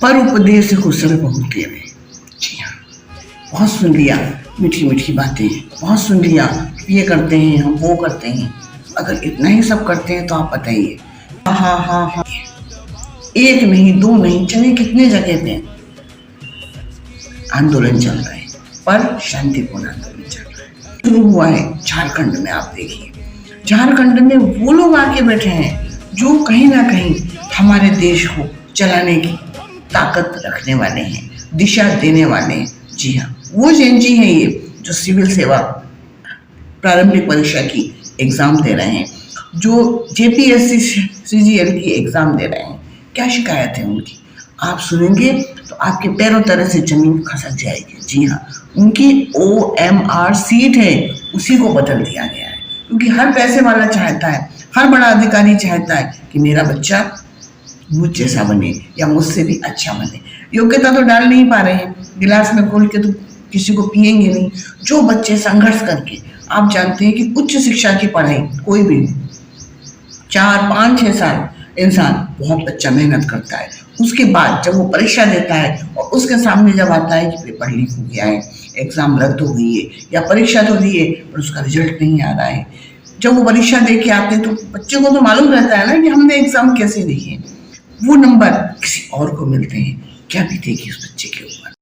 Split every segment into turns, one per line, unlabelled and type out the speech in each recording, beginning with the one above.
पर उपदेश कुशल बहुत तेरे। जी हाँ, बहुत सुन लिया मीठी मीठी बातें, बहुत सुन लिया ये करते हैं हम वो करते हैं। अगर इतना ही सब करते हैं तो आप बताइए, हाँ हाँ हाँ हाँ, एक नहीं दो नहीं चले कितने जगह पे आंदोलन चल रहे हैं, पर शांतिपूर्ण आंदोलन चल रहा है। शुरू हुआ है झारखंड में, आप देखिए झारखंड में वो लोग आके बैठे हैं जो कहीं ना कहीं हमारे देश को चलाने की ताकत रखने वाले हैं, दिशा देने वाले हैं। जी हाँ, वो जेनजी है ये जो सिविल सेवा प्रारंभिक परीक्षा की एग्जाम दे रहे हैं, जो जेपीएससी सीजीएल की एग्जाम दे रहे हैं। क्या शिकायत है उनकी, आप सुनेंगे तो आपके पैरों तरह से जमीन खसक जाएगी। जी हाँ, उनकी OMR सीट है उसी को बदल दिया गया है, क्योंकि हर पैसे वाला चाहता है, हर बड़ा अधिकारी चाहता है कि मेरा बच्चा मुझ जैसा बने या मुझसे भी अच्छा बने। योग्यता तो डाल नहीं पा रहे हैं, गिलास में खोल के तो किसी को पिएंगे नहीं। जो बच्चे संघर्ष करके, आप जानते हैं कि उच्च शिक्षा की पढ़ाई कोई भी 4 5 6 साल इंसान बहुत बच्चा मेहनत करता है, उसके बाद जब वो परीक्षा देता है और उसके सामने जब आता है कि पेपर लीक हो गया है, एग्जाम रद्द हो गई है या परीक्षा तो दी है पर उसका रिजल्ट नहीं आ रहा है, जब वो परीक्षा दे के आते हैं तो बच्चे को तो मालूम रहता है ना कि हमने एग्जाम कैसे दी है, वो नंबर किसी और को मिलते हैं। क्या बीतेगी उस बच्चे के ऊपर,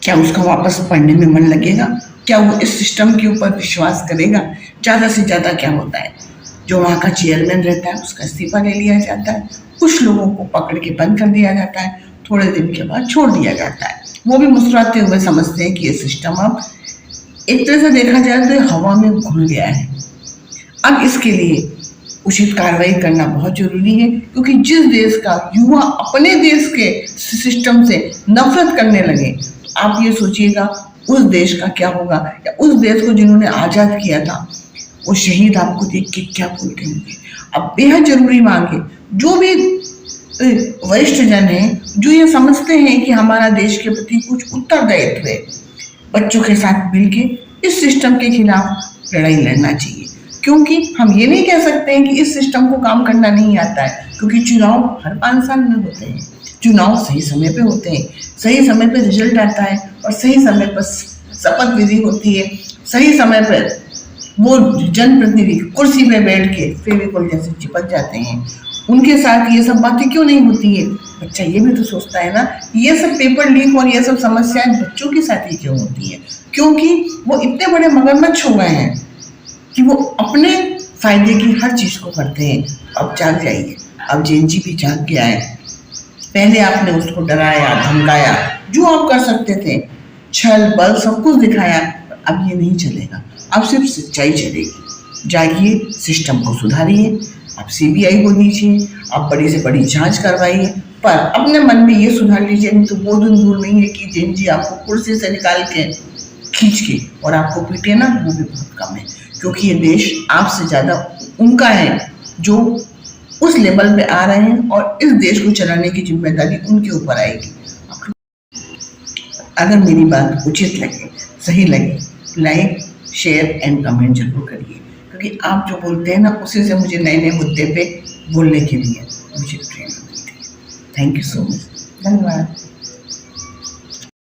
क्या उसका वापस पढ़ने में मन लगेगा, क्या वो इस सिस्टम के ऊपर विश्वास करेगा। ज़्यादा से ज़्यादा क्या होता है, जो वहाँ का चेयरमैन रहता है उसका इस्तीफा ले लिया जाता है, कुछ लोगों को पकड़ के बंद कर दिया जाता है, थोड़े दिन के बाद छोड़ दिया जाता है। वो भी मुस्कुराते हुए समझते हैं कि ये सिस्टम अब एक तरह से देखा जाए तो हवा में घुल गया है। अब इसके लिए उचित कार्रवाई करना बहुत जरूरी है, क्योंकि जिस देश का युवा अपने देश के सिस्टम से नफरत करने लगे, तो आप ये सोचिएगा उस देश का क्या होगा, या उस देश को जिन्होंने आजाद किया था वो शहीद आपको देख के क्या बोलते होंगे। अब बेहद जरूरी मांग है, जो भी वरिष्ठ जन हैं जो ये समझते हैं कि हमारा देश के प्रति कुछ उत्तरदायित्व है, बच्चों के साथ मिलकर इस सिस्टम के खिलाफ लड़ाई लड़ना चाहिए। क्योंकि हम ये नहीं कह सकते हैं कि इस सिस्टम को काम करना नहीं आता है, क्योंकि चुनाव हर 5 साल में होते हैं, चुनाव सही समय पे होते हैं, सही समय पे रिजल्ट आता है और सही समय पर शपथ विधि होती है, सही समय पर वो जनप्रतिनिधि कुर्सी पे बैठ के फेविकोल जैसे चिपक जाते हैं। उनके साथ ये सब बातें क्यों नहीं होती है, बच्चा ये भी तो सोचता है ना, ये सब पेपर लीक और ये सब समस्याएं बच्चों के साथ ही क्यों होती है, क्योंकि वो इतने बड़े मगरमच्छ हो गए हैं कि वो अपने फायदे की हर चीज को करते हैं। अब जाग जाइए, अब जेनजी भी जाग गया है। पहले आपने उसको डराया धमकाया, जो आप कर सकते थे, छल बल सब कुछ दिखाया, अब ये नहीं चलेगा, अब सिर्फ सच्चाई चलेगी। जागिए, सिस्टम को सुधारिए, आप सीबीआई को दीजिए, आप बड़ी से बड़ी जांच करवाइए, पर अपने मन में ये सुधार लीजिए, नहीं तो वो दिन दूर नहीं है कि जेनजी आपको कुर्सी से निकाल के खींच के और आपको पीटे ना, वो भी बहुत कम है। क्योंकि ये देश आपसे ज़्यादा उनका है जो उस लेवल पे आ रहे हैं, और इस देश को चलाने की जिम्मेदारी उनके ऊपर आएगी। अगर मेरी बात उचित लगे, सही लगे, लाइक शेयर एंड कमेंट जरूर करिए, क्योंकि आप जो बोलते हैं ना उसी से मुझे नए नए मुद्दे पे बोलने के लिए मुझे प्रेरणा मिलती है। थैंक यू सो मच, धन्यवाद।